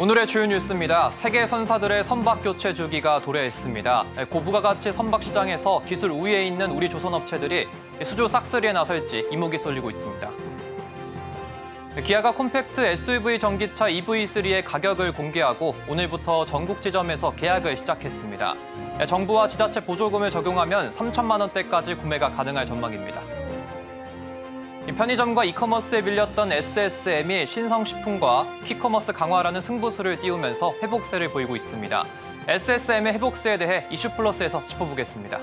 오늘의 주요 뉴스입니다. 세계 선사들의 선박 교체 주기가 도래했습니다. 고부가가치 선박 시장에서 기술 우위에 있는 우리 조선업체들이 수주 싹쓸이에 나설지 이목이 쏠리고 있습니다. 기아가 콤팩트 SUV 전기차 EV3의 가격을 공개하고 오늘부터 전국 지점에서 계약을 시작했습니다. 정부와 지자체 보조금을 적용하면 3천만 원대까지 구매가 가능할 전망입니다. 편의점과 이커머스에 밀렸던 SSM이 신성식품과 퀵커머스 강화라는 승부수를 띄우면서 회복세를 보이고 있습니다. SSM의 회복세에 대해 이슈플러스에서 짚어보겠습니다.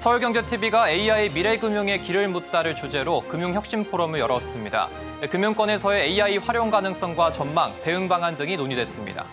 서울경제TV가 AI 미래금융의 길을 묻다를 주제로 금융혁신 포럼을 열었습니다. 금융권에서의 AI 활용 가능성과 전망, 대응 방안 등이 논의됐습니다.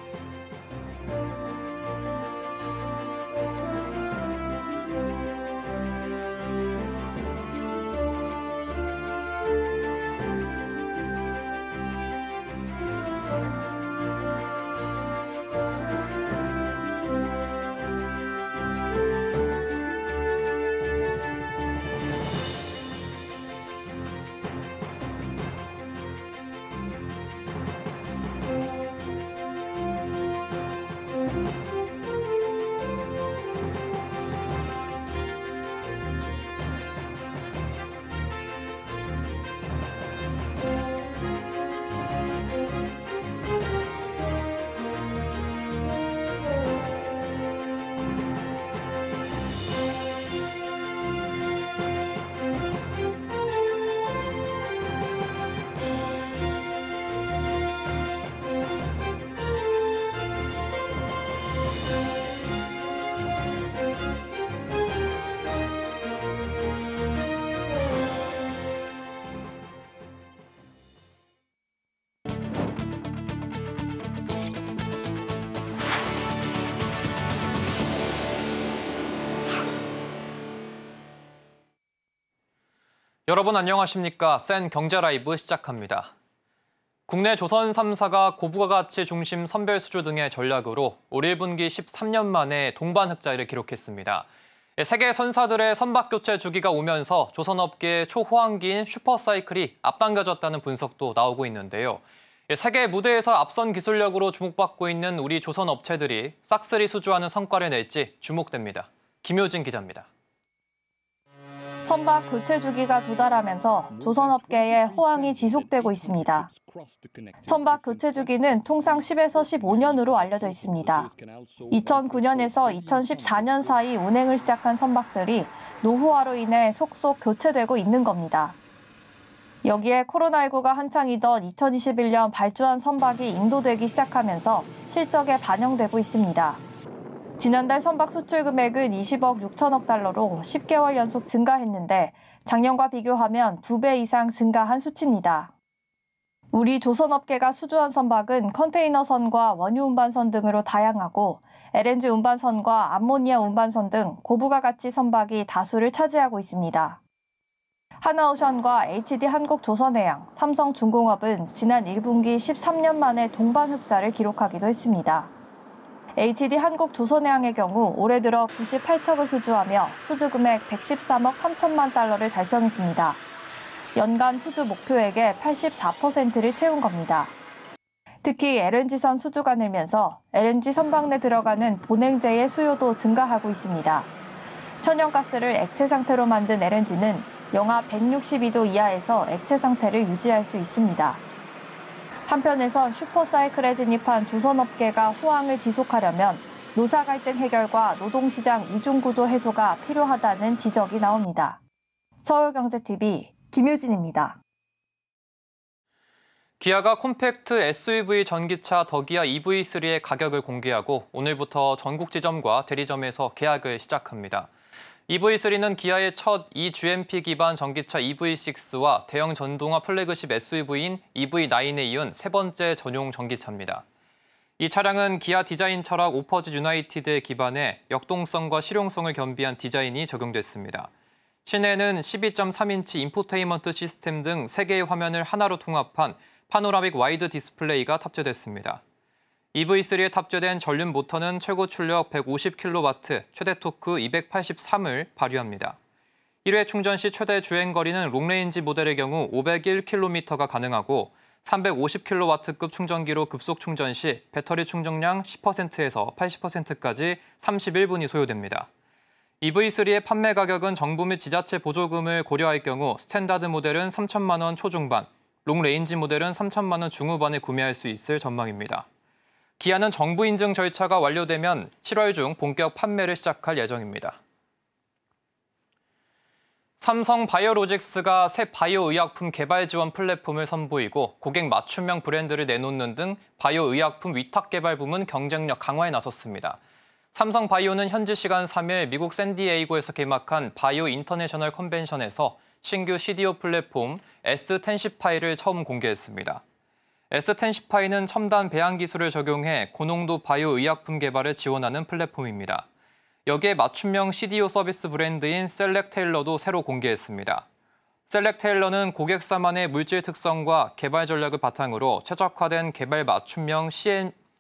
여러분 안녕하십니까? 센 경제라이브 시작합니다. 국내 조선 3사가 고부가가치 중심 선별 수주 등의 전략으로 올 1분기 13년 만에 동반 흑자를 기록했습니다. 세계 선사들의 선박 교체 주기가 오면서 조선업계의 초호황기인 슈퍼사이클이 앞당겨졌다는 분석도 나오고 있는데요. 세계 무대에서 앞선 기술력으로 주목받고 있는 우리 조선업체들이 싹쓸이 수주하는 성과를 낼지 주목됩니다. 김효진 기자입니다. 선박 교체 주기가 도달하면서 조선업계의 호황이 지속되고 있습니다. 선박 교체 주기는 통상 10에서 15년으로 알려져 있습니다. 2009년에서 2014년 사이 운행을 시작한 선박들이 노후화로 인해 속속 교체되고 있는 겁니다. 여기에 코로나19가 한창이던 2021년 발주한 선박이 인도되기 시작하면서 실적에 반영되고 있습니다. 지난달 선박 수출 금액은 20억 6천억 달러로 10개월 연속 증가했는데 작년과 비교하면 2배 이상 증가한 수치입니다. 우리 조선업계가 수주한 선박은 컨테이너선과 원유 운반선 등으로 다양하고 LNG 운반선과 암모니아 운반선 등 고부가가치 선박이 다수를 차지하고 있습니다. 하나오션과 HD 한국조선해양, 삼성중공업은 지난 1분기 13년 만에 동반 흑자를 기록하기도 했습니다. HD 한국조선해양의 경우 올해 들어 98척을 수주하며 수주 금액 113억 3천만 달러를 달성했습니다. 연간 수주 목표액의 84%를 채운 겁니다. 특히 LNG선 수주가 늘면서 LNG 선박 내 들어가는 본행제의 수요도 증가하고 있습니다. 천연가스를 액체 상태로 만든 LNG는 영하 162도 이하에서 액체 상태를 유지할 수 있습니다. 한편에선 슈퍼사이클에 진입한 조선업계가 호황을 지속하려면 노사 갈등 해결과 노동시장 이중구조 해소가 필요하다는 지적이 나옵니다. 서울경제TV 김효진입니다. 기아가 콤팩트 SUV 전기차 더기아 EV3의 가격을 공개하고 오늘부터 전국 지점과 대리점에서 계약을 시작합니다. EV3는 기아의 첫 eGMP 기반 전기차 EV6와 대형 전동화 플래그십 SUV인 EV9에 이은 세 번째 전용 전기차입니다. 이 차량은 기아 디자인 철학 오퍼즈 유나이티드에 기반해 역동성과 실용성을 겸비한 디자인이 적용됐습니다. 시내에는 12.3인치 인포테인먼트 시스템 등 3개의 화면을 하나로 통합한 파노라믹 와이드 디스플레이가 탑재됐습니다. EV3에 탑재된 전륜 모터는 최고 출력 150kW, 최대 토크 283을 발휘합니다. 1회 충전 시 최대 주행 거리는 롱레인지 모델의 경우 501km가 가능하고 350kW급 충전기로 급속 충전 시 배터리 충전량 10%에서 80%까지 31분이 소요됩니다. EV3의 판매 가격은 정부 및 지자체 보조금을 고려할 경우 스탠다드 모델은 3천만 원 초중반, 롱레인지 모델은 3천만 원 중후반에 구매할 수 있을 전망입니다. 기아는 정부 인증 절차가 완료되면 7월 중 본격 판매를 시작할 예정입니다. 삼성 바이오로직스가 새 바이오 의약품 개발 지원 플랫폼을 선보이고 고객 맞춤형 브랜드를 내놓는 등 바이오 의약품 위탁 개발 부문 경쟁력 강화에 나섰습니다. 삼성 바이오는 현지 시간 3일 미국 샌디에이고에서 개막한 바이오 인터내셔널 컨벤션에서 신규 CDO 플랫폼 S1010파이를 처음 공개했습니다. S1010파이는 첨단 배양 기술을 적용해 고농도 바이오 의약품 개발을 지원하는 플랫폼입니다. 여기에 맞춤형 CDO 서비스 브랜드인 셀렉테일러도 새로 공개했습니다. 셀렉테일러는 고객사만의 물질 특성과 개발 전략을 바탕으로 최적화된 개발 맞춤형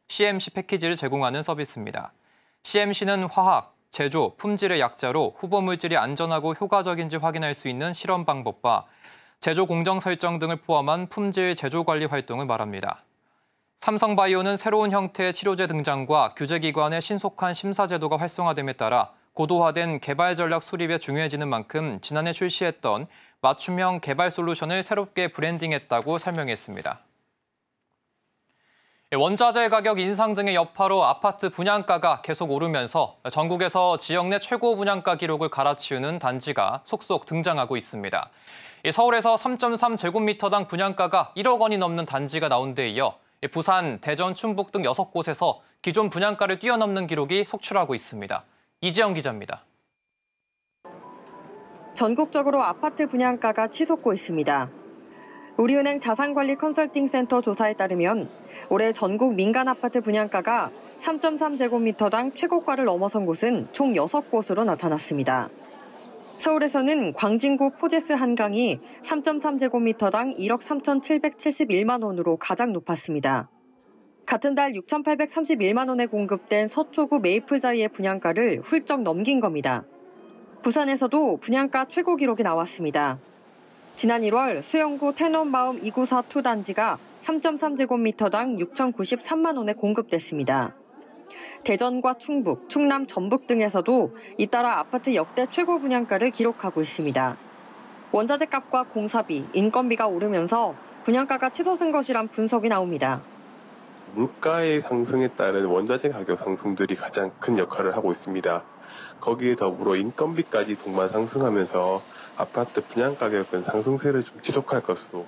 CMC 패키지를 제공하는 서비스입니다. CMC는 화학, 제조, 품질의 약자로 후보 물질이 안전하고 효과적인지 확인할 수 있는 실험 방법과 제조 공정 설정 등을 포함한 품질 제조 관리 활동을 말합니다. 삼성바이오는 새로운 형태의 치료제 등장과 규제기관의 신속한 심사 제도가 활성화됨에 따라 고도화된 개발 전략 수립에 중요해지는 만큼 지난해 출시했던 맞춤형 개발 솔루션을 새롭게 브랜딩했다고 설명했습니다. 원자재 가격 인상 등의 여파로 아파트 분양가가 계속 오르면서 전국에서 지역 내 최고 분양가 기록을 갈아치우는 단지가 속속 등장하고 있습니다. 서울에서 3.3제곱미터당 분양가가 1억 원이 넘는 단지가 나온 데 이어 부산, 대전, 충북 등 6곳에서 기존 분양가를 뛰어넘는 기록이 속출하고 있습니다. 이지영 기자입니다. 전국적으로 아파트 분양가가 치솟고 있습니다. 우리은행 자산관리 컨설팅센터 조사에 따르면 올해 전국 민간 아파트 분양가가 3.3제곱미터당 최고가를 넘어선 곳은 총 6곳으로 나타났습니다. 서울에서는 광진구 포제스 한강이 3.3제곱미터당 1억 3,771만 원으로 가장 높았습니다. 같은 달 6,831만 원에 공급된 서초구 메이플자이의 분양가를 훌쩍 넘긴 겁니다. 부산에서도 분양가 최고 기록이 나왔습니다. 지난 1월 수영구 텐원마음 294-2 단지가 3.3제곱미터당 6,093만 원에 공급됐습니다. 대전과 충북, 충남, 전북 등에서도 잇따라 아파트 역대 최고 분양가를 기록하고 있습니다. 원자재 값과 공사비, 인건비가 오르면서 분양가가 치솟은 것이란 분석이 나옵니다. 물가의 상승에 따른 원자재 가격 상승들이 가장 큰 역할을 하고 있습니다. 거기에 더불어 인건비까지 동반 상승하면서 아파트 분양 가격은 상승세를 좀 지속할 것으로.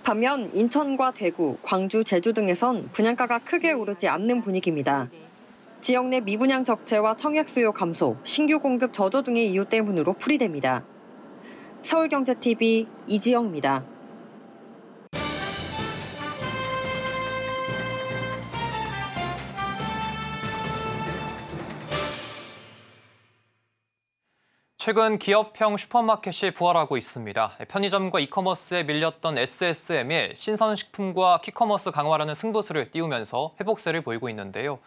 반면 인천과 대구, 광주, 제주 등에선 분양가가 크게 오르지 않는 분위기입니다. 지역 내 미분양 적체와 청약 수요 감소, 신규 공급 저조 등의 이유 때문으로 풀이됩니다. 서울경제TV 이지영입니다. 최근 기업형 슈퍼마켓이 부활하고 있습니다. 편의점과 이커머스에 밀렸던 SSM이 신선식품과 퀵커머스 강화라는 승부수를 띄우면서 회복세를 보이고 있는데요.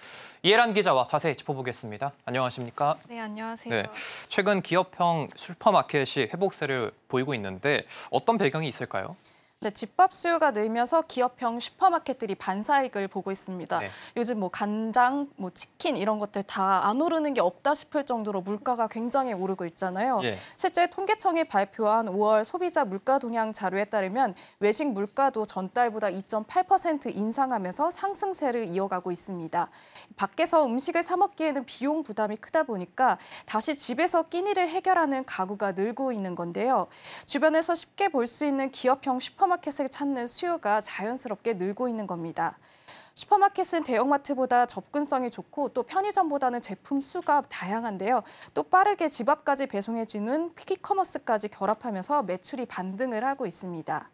이혜란 기자와 자세히 짚어보겠습니다. 안녕하십니까? 네, 안녕하세요. 네, 최근 기업형 슈퍼마켓이 회복세를 보이고 있는데 어떤 배경이 있을까요? 네, 집밥 수요가 늘면서 기업형 슈퍼마켓들이 반사이익을 보고 있습니다. 네. 요즘 간장, 치킨 이런 것들 다 안 오르는 게 없다 싶을 정도로 물가가 굉장히 오르고 있잖아요. 예. 실제 통계청이 발표한 5월 소비자 물가 동향 자료에 따르면 외식 물가도 전달보다 2.8% 인상하면서 상승세를 이어가고 있습니다. 밖에서 음식을 사 먹기에는 비용 부담이 크다 보니까 다시 집에서 끼니를 해결하는 가구가 늘고 있는 건데요. 주변에서 쉽게 볼 수 있는 기업형 슈퍼마켓을 찾는 수요가 자연스럽게 늘고 있는 겁니다. 슈퍼마켓은 대형마트보다 접근성이 좋고 또 편의점보다는 제품 수가 다양한데요. 또 빠르게 집 앞까지 배송해주는 퀵커머스까지 결합하면서 매출이 반등을 하고 있습니다.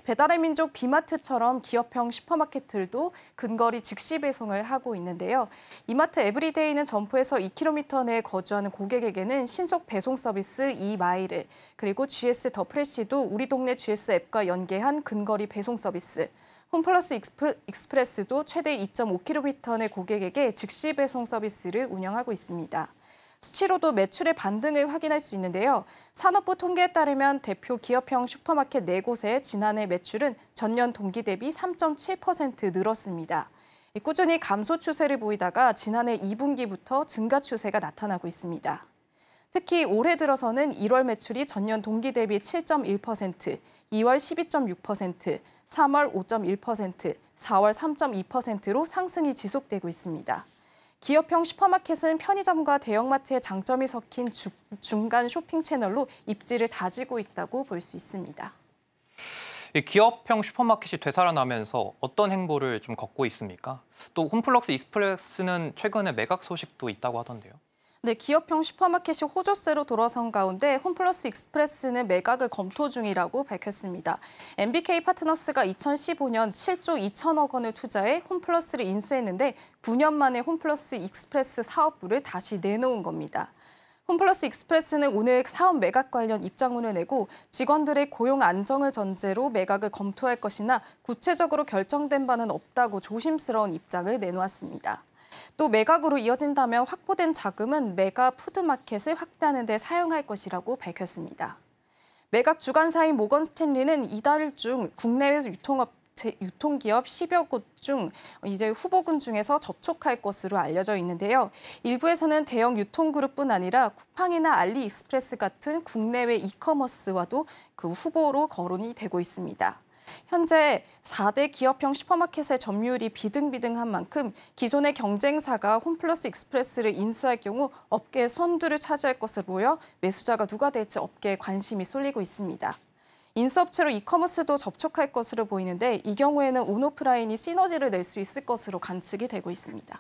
배달의 민족 비마트처럼 기업형 슈퍼마켓들도 근거리 즉시 배송을 하고 있는데요. 이마트 에브리데이는 점포에서 2km 내에 거주하는 고객에게는 신속 배송 서비스 이마일을, 그리고 GS 더 프레시도 우리 동네 GS 앱과 연계한 근거리 배송 서비스, 홈플러스 익스프레스도 최대 2.5km 내 고객에게 즉시 배송 서비스를 운영하고 있습니다. 수치로도 매출의 반등을 확인할 수 있는데요. 산업부 통계에 따르면 대표 기업형 슈퍼마켓 4곳의 지난해 매출은 전년 동기 대비 3.7% 늘었습니다. 꾸준히 감소 추세를 보이다가 지난해 2분기부터 증가 추세가 나타나고 있습니다. 특히 올해 들어서는 1월 매출이 전년 동기 대비 7.1%, 2월 12.6%, 3월 5.1%, 4월 3.2%로 상승이 지속되고 있습니다. 기업형 슈퍼마켓은 편의점과 대형마트의 장점이 섞인 중간 쇼핑 채널로 입지를 다지고 있다고 볼 수 있습니다. 이 기업형 슈퍼마켓이 되살아나면서 어떤 행보를 좀 걷고 있습니까? 또 홈플러스 익스프레스는 최근에 매각 소식도 있다고 하던데요. 네, 기업형 슈퍼마켓이 호조세로 돌아선 가운데 홈플러스 익스프레스는 매각을 검토 중이라고 밝혔습니다. MBK 파트너스가 2015년 7조 2천억 원을 투자해 홈플러스를 인수했는데 9년 만에 홈플러스 익스프레스 사업부를 다시 내놓은 겁니다. 홈플러스 익스프레스는 오늘 사업 매각 관련 입장문을 내고 직원들의 고용 안정을 전제로 매각을 검토할 것이나 구체적으로 결정된 바는 없다고 조심스러운 입장을 내놓았습니다. 또 매각으로 이어진다면 확보된 자금은 메가 푸드마켓을 확대하는 데 사용할 것이라고 밝혔습니다. 매각 주관사인 모건 스탠리는 이달 중 국내외 유통기업 10여 곳 중 이제 후보군 중에서 접촉할 것으로 알려져 있는데요. 일부에서는 대형 유통그룹뿐 아니라 쿠팡이나 알리익스프레스 같은 국내외 이커머스와도 그 후보로 거론이 되고 있습니다. 현재 4대 기업형 슈퍼마켓의 점유율이 비등비등한 만큼 기존의 경쟁사가 홈플러스 익스프레스를 인수할 경우 업계의 선두를 차지할 것으로 보여 매수자가 누가 될지 업계에 관심이 쏠리고 있습니다. 인수업체로 이커머스도 접촉할 것으로 보이는데 이 경우에는 온오프라인이 시너지를 낼 수 있을 것으로 관측이 되고 있습니다.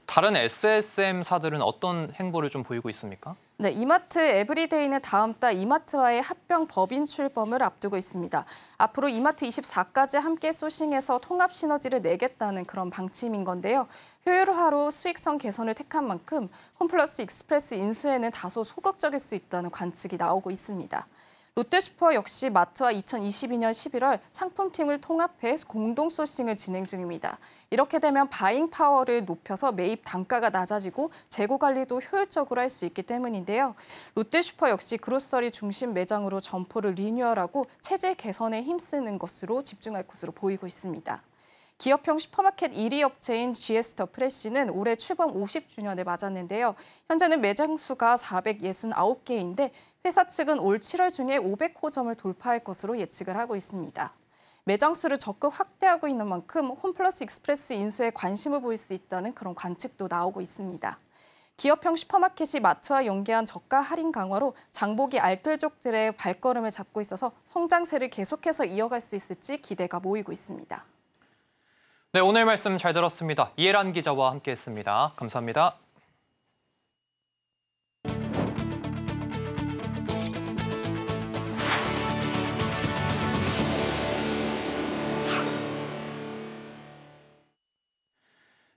다른 SSM사들은 어떤 행보를 좀 보이고 있습니까? 네, 이마트 에브리데이는 다음 달 이마트와의 합병 법인 출범을 앞두고 있습니다. 앞으로 이마트 24까지 함께 소싱해서 통합 시너지를 내겠다는 그런 방침인 건데요. 효율화로 수익성 개선을 택한 만큼 홈플러스 익스프레스 인수에는 다소 소극적일 수 있다는 관측이 나오고 있습니다. 롯데슈퍼 역시 마트와 2022년 11월 상품팀을 통합해 공동 소싱을 진행 중입니다. 이렇게 되면 바잉 파워를 높여서 매입 단가가 낮아지고 재고 관리도 효율적으로 할 수 있기 때문인데요. 롯데슈퍼 역시 그로서리 중심 매장으로 점포를 리뉴얼하고 체질 개선에 힘쓰는 것으로 집중할 것으로 보이고 있습니다. 기업형 슈퍼마켓 1위 업체인 GS 더 프레시는 올해 출범 50주년을 맞았는데요. 현재는 매장 수가 469개인데 회사 측은 올 7월 중에 500호점을 돌파할 것으로 예측을 하고 있습니다. 매장 수를 적극 확대하고 있는 만큼 홈플러스 익스프레스 인수에 관심을 보일 수 있다는 그런 관측도 나오고 있습니다. 기업형 슈퍼마켓이 마트와 연계한 저가 할인 강화로 장보기 알뜰족들의 발걸음을 잡고 있어서 성장세를 계속해서 이어갈 수 있을지 기대가 모이고 있습니다. 네, 오늘 말씀 잘 들었습니다. 이해란 기자와 함께했습니다. 감사합니다.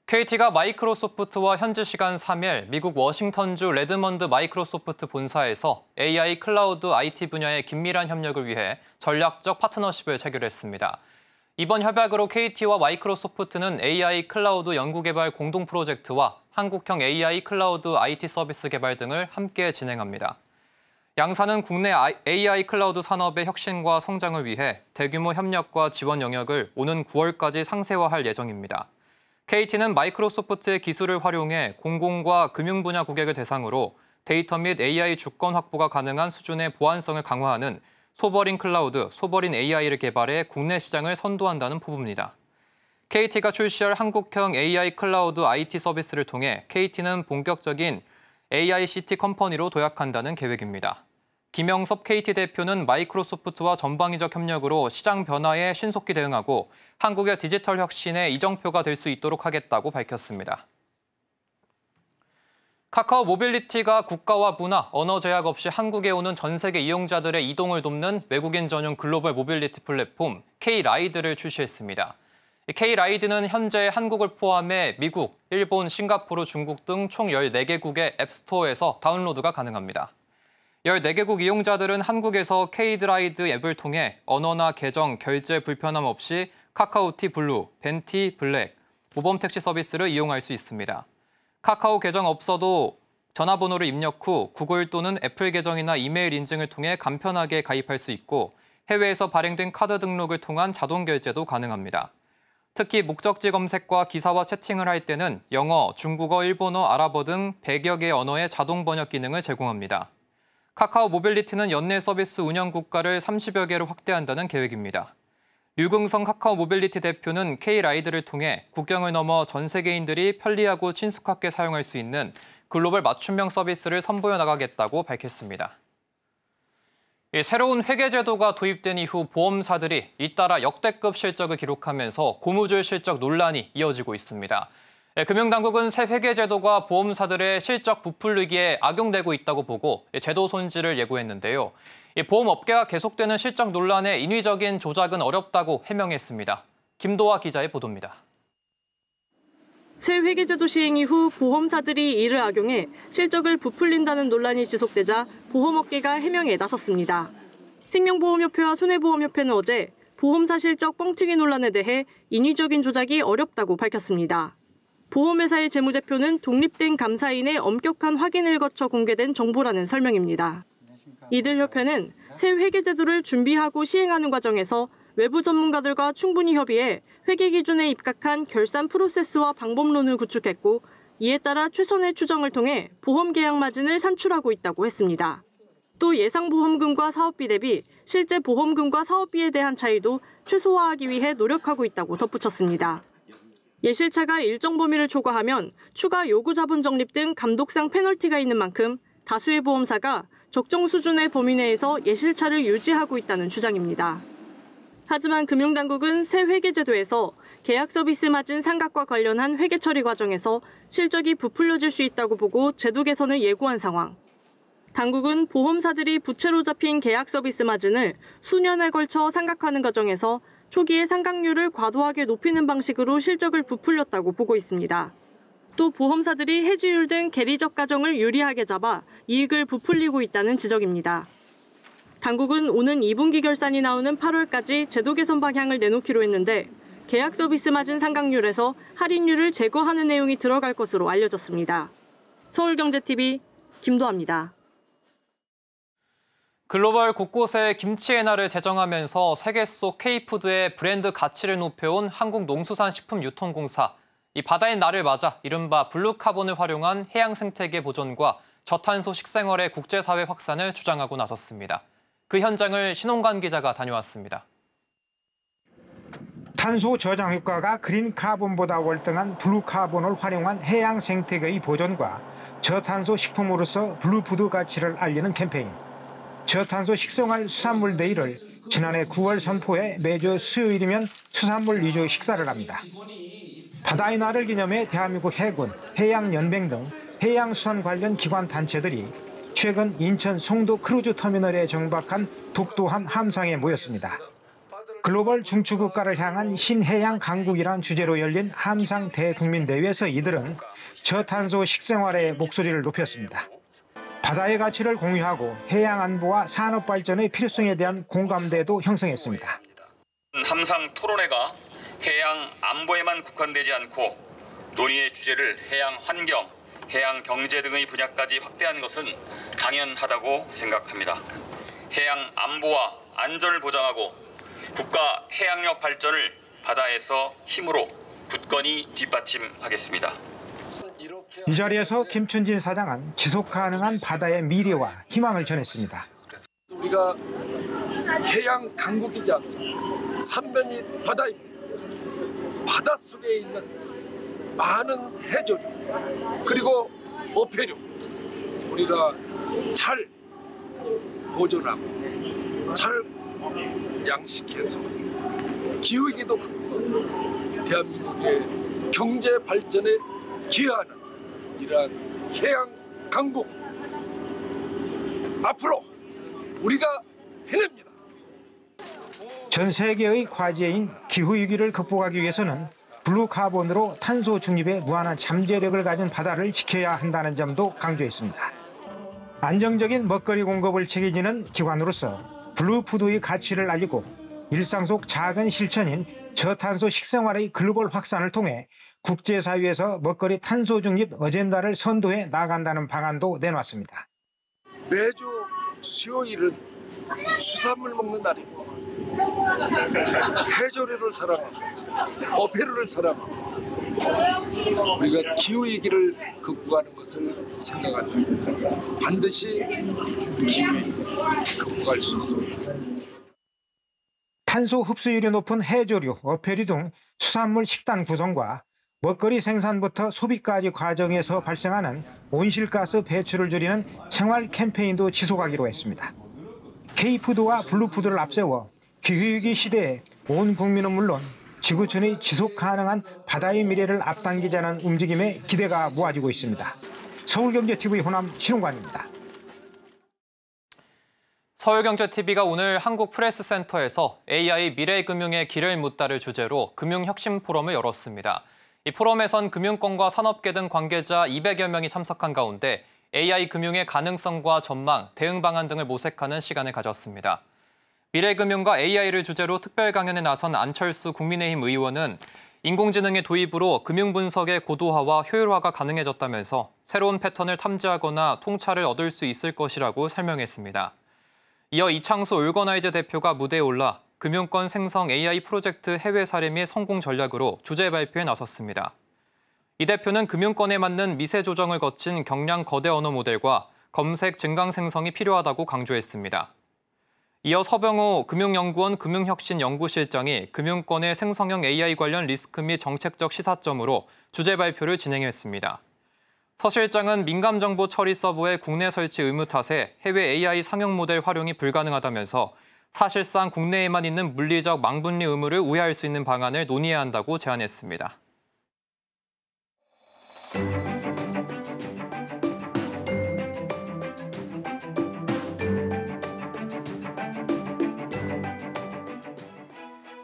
KT가 마이크로소프트와 현지 시간 3일 미국 워싱턴주 레드먼드 마이크로소프트 본사에서 AI 클라우드 IT 분야의 긴밀한 협력을 위해 전략적 파트너십을 체결했습니다. 이번 협약으로 KT와 마이크로소프트는 AI 클라우드 연구개발 공동 프로젝트와 한국형 AI 클라우드 IT 서비스 개발 등을 함께 진행합니다. 양사는 국내 AI 클라우드 산업의 혁신과 성장을 위해 대규모 협력과 지원 영역을 오는 9월까지 상세화할 예정입니다. KT는 마이크로소프트의 기술을 활용해 공공과 금융 분야 고객을 대상으로 데이터 및 AI 주권 확보가 가능한 수준의 보안성을 강화하는 소버린 클라우드, 소버린 AI를 개발해 국내 시장을 선도한다는 포부입니다. KT가 출시할 한국형 AI 클라우드 IT 서비스를 통해 KT는 본격적인 AICT 컴퍼니로 도약한다는 계획입니다. 김영섭 KT 대표는 마이크로소프트와 전방위적 협력으로 시장 변화에 신속히 대응하고 한국의 디지털 혁신의 이정표가 될 수 있도록 하겠다고 밝혔습니다. 카카오 모빌리티가 국가와 문화, 언어 제약 없이 한국에 오는 전 세계 이용자들의 이동을 돕는 외국인 전용 글로벌 모빌리티 플랫폼 K-라이드를 출시했습니다. K-라이드는 현재 한국을 포함해 미국, 일본, 싱가포르, 중국 등 총 14개국의 앱스토어에서 다운로드가 가능합니다. 14개국 이용자들은 한국에서 K-라이드 앱을 통해 언어나 계정, 결제 불편함 없이 카카오티 블루, 벤티 블랙, 모범택시 서비스를 이용할 수 있습니다. 카카오 계정 없어도 전화번호를 입력 후 구글 또는 애플 계정이나 이메일 인증을 통해 간편하게 가입할 수 있고 해외에서 발행된 카드 등록을 통한 자동 결제도 가능합니다. 특히 목적지 검색과 기사와 채팅을 할 때는 영어, 중국어, 일본어, 아랍어 등 100여 개의 언어의 자동 번역 기능을 제공합니다. 카카오 모빌리티는 연내 서비스 운영 국가를 30여 개로 확대한다는 계획입니다. 류긍성 카카오 모빌리티 대표는 K-라이드를 통해 국경을 넘어 전 세계인들이 편리하고 친숙하게 사용할 수 있는 글로벌 맞춤형 서비스를 선보여 나가겠다고 밝혔습니다. 새로운 회계제도가 도입된 이후 보험사들이 잇따라 역대급 실적을 기록하면서 고무줄 실적 논란이 이어지고 있습니다. 금융당국은 새 회계제도가 보험사들의 실적 부풀리기에 악용되고 있다고 보고 제도 손질을 예고했는데요. 보험업계가 계속되는 실적 논란에 인위적인 조작은 어렵다고 해명했습니다. 김도화 기자의 보도입니다. 새 회계제도 시행 이후 보험사들이 이를 악용해 실적을 부풀린다는 논란이 지속되자 보험업계가 해명에 나섰습니다. 생명보험협회와 손해보험협회는 어제 보험사 실적 뻥튀기 논란에 대해 인위적인 조작이 어렵다고 밝혔습니다. 보험회사의 재무제표는 독립된 감사인의 엄격한 확인을 거쳐 공개된 정보라는 설명입니다. 이들 협회는 새 회계제도를 준비하고 시행하는 과정에서 외부 전문가들과 충분히 협의해 회계 기준에 입각한 결산 프로세스와 방법론을 구축했고 이에 따라 최선의 추정을 통해 보험 계약 마진을 산출하고 있다고 했습니다. 또 예상 보험금과 사업비 대비 실제 보험금과 사업비에 대한 차이도 최소화하기 위해 노력하고 있다고 덧붙였습니다. 예실차가 일정 범위를 초과하면 추가 요구 자본 적립 등 감독상 페널티가 있는 만큼 다수의 보험사가 적정 수준의 범위 내에서 예실차를 유지하고 있다는 주장입니다. 하지만 금융당국은 새 회계제도에서 계약 서비스 마진 상각과 관련한 회계 처리 과정에서 실적이 부풀려질 수 있다고 보고 제도 개선을 예고한 상황. 당국은 보험사들이 부채로 잡힌 계약 서비스 마진을 수년에 걸쳐 상각하는 과정에서 초기에 상각률을 과도하게 높이는 방식으로 실적을 부풀렸다고 보고 있습니다. 또 보험사들이 해지율 등 계리적 가정을 유리하게 잡아 이익을 부풀리고 있다는 지적입니다. 당국은 오는 2분기 결산이 나오는 8월까지 제도 개선 방향을 내놓기로 했는데 계약 서비스 마진 상각률에서 할인율을 제거하는 내용이 들어갈 것으로 알려졌습니다. 서울경제TV 김도아입니다. 글로벌 곳곳에 김치의 날을 제정하면서 세계 속 K푸드의 브랜드 가치를 높여온 한국농수산식품유통공사. 이 바다의 날을 맞아 이른바 블루카본을 활용한 해양 생태계 보존과 저탄소 식생활의 국제사회 확산을 주장하고 나섰습니다. 그 현장을 신홍관 기자가 다녀왔습니다. 탄소 저장 효과가 그린 카본보다 월등한 블루 카본을 활용한 해양 생태계의 보존과 저탄소 식품으로서 블루푸드 가치를 알리는 캠페인. 저탄소 식생활 수산물 데이를 지난해 9월 선포해 매주 수요일이면 수산물 위주 식사를 합니다. 바다의 날을 기념해 대한민국 해군, 해양연맹 등 해양수산 관련 기관 단체들이 최근 인천 송도 크루즈 터미널에 정박한 독도함 함상에 모였습니다. 글로벌 중추국가를 향한 신해양 강국이란 주제로 열린 함상 대국민대회에서 이들은 저탄소 식생활의 목소리를 높였습니다. 바다의 가치를 공유하고 해양 안보와 산업 발전의 필요성에 대한 공감대도 형성했습니다. 함상 토론회가 해양 안보에만 국한되지 않고 논의의 주제를 해양 환경, 해양 경제 등의 분야까지 확대한 것은 당연하다고 생각합니다. 해양 안보와 안전을 보장하고 국가 해양력 발전을 바다에서 힘으로 굳건히 뒷받침하겠습니다. 이 자리에서 김춘진 사장은 지속 가능한 바다의 미래와 희망을 전했습니다. 우리가 해양 강국이지 않습니까? 삼면이 바다입니다. 바닷속에 있는 많은 해조류 그리고 어패류 우리가 잘 보존하고 잘 양식해서 기후위기도 극복하고 대한민국의 경제 발전에 기여하는 이러한 해양 강국 앞으로 우리가 해냅니다. 전 세계의 과제인 기후위기를 극복하기 위해서는 블루카본으로 탄소 중립에 무한한 잠재력을 가진 바다를 지켜야 한다는 점도 강조했습니다. 안정적인 먹거리 공급을 책임지는 기관으로서 블루푸드의 가치를 알리고 일상 속 작은 실천인 저탄소 식생활의 글로벌 확산을 통해 국제사회에서 먹거리 탄소 중립 어젠다를 선도해 나간다는 방안도 내놨습니다. 매주 수요일은 수산물 먹는 날입니다. 해조류를 사랑하고 어패류를 사랑하고 우리가 기후위기를 극복하는 것을 생각한다면 반드시 기후위기 극복할 수 있습니다. 탄소 흡수율이 높은 해조류, 어패류 등 수산물 식단 구성과 먹거리 생산부터 소비까지 과정에서 발생하는 온실가스 배출을 줄이는 생활 캠페인도 지속하기로 했습니다. K푸드와 블루푸드를 앞세워 기후위기 시대에 온 국민은 물론 지구촌의 지속 가능한 바다의 미래를 앞당기자는 움직임에 기대가 모아지고 있습니다. 서울경제TV 호남 신홍관입니다. 서울경제TV가 오늘 한국프레스센터에서 AI 미래금융의 길을 묻다를 주제로 금융혁신 포럼을 열었습니다. 이 포럼에선 금융권과 산업계 등 관계자 200여 명이 참석한 가운데 AI 금융의 가능성과 전망, 대응 방안 등을 모색하는 시간을 가졌습니다. 미래금융과 AI를 주제로 특별 강연에 나선 안철수 국민의힘 의원은 인공지능의 도입으로 금융분석의 고도화와 효율화가 가능해졌다면서 새로운 패턴을 탐지하거나 통찰을 얻을 수 있을 것이라고 설명했습니다. 이어 이창수 올거나이즈 대표가 무대에 올라 금융권 생성 AI 프로젝트 해외 사례 및 성공 전략으로 주제 발표에 나섰습니다. 이 대표는 금융권에 맞는 미세 조정을 거친 경량 거대 언어 모델과 검색 증강 생성이 필요하다고 강조했습니다. 이어 서병호 금융연구원 금융혁신연구실장이 금융권의 생성형 AI 관련 리스크 및 정책적 시사점으로 주제 발표를 진행했습니다. 서 실장은 민감정보 처리 서버의 국내 설치 의무 탓에 해외 AI 상용 모델 활용이 불가능하다면서 사실상 국내에만 있는 물리적 망분리 의무를 우회할 수 있는 방안을 논의해야 한다고 제안했습니다.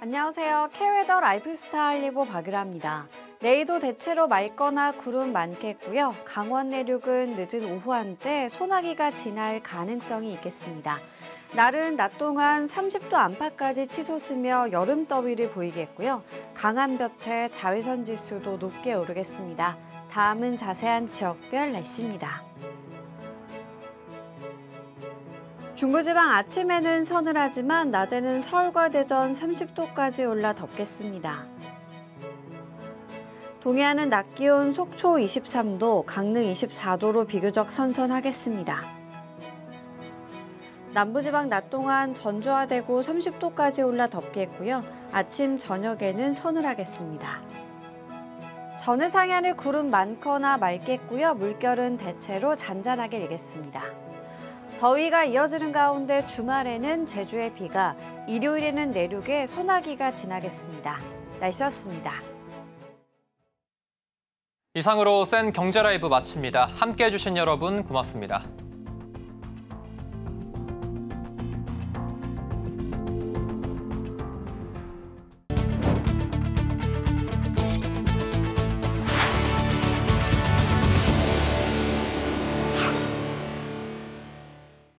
안녕하세요. K웨더 라이프스타 할리보 박유라입니다. 내일도 대체로 맑거나 구름 많겠고요. 강원 내륙은 늦은 오후 한때 소나기가 지날 가능성이 있겠습니다. 날은 낮 동안 30도 안팎까지 치솟으며 여름 더위를 보이겠고요. 강한 볕에 자외선 지수도 높게 오르겠습니다. 다음은 자세한 지역별 날씨입니다. 중부지방 아침에는 서늘하지만 낮에는 서울과 대전 30도까지 올라 덥겠습니다. 동해안은 낮 기온 속초 23도, 강릉 24도로 비교적 선선하겠습니다. 남부지방 낮 동안 전주와 대구 30도까지 올라 덥겠고요. 아침, 저녁에는 서늘하겠습니다. 전해 상해안은 구름 많거나 맑겠고요. 물결은 대체로 잔잔하게 일겠습니다. 더위가 이어지는 가운데 주말에는 제주에 비가, 일요일에는 내륙에 소나기가 지나겠습니다. 날씨였습니다. 이상으로 센 경제 라이브 마칩니다. 함께해 주신 여러분 고맙습니다.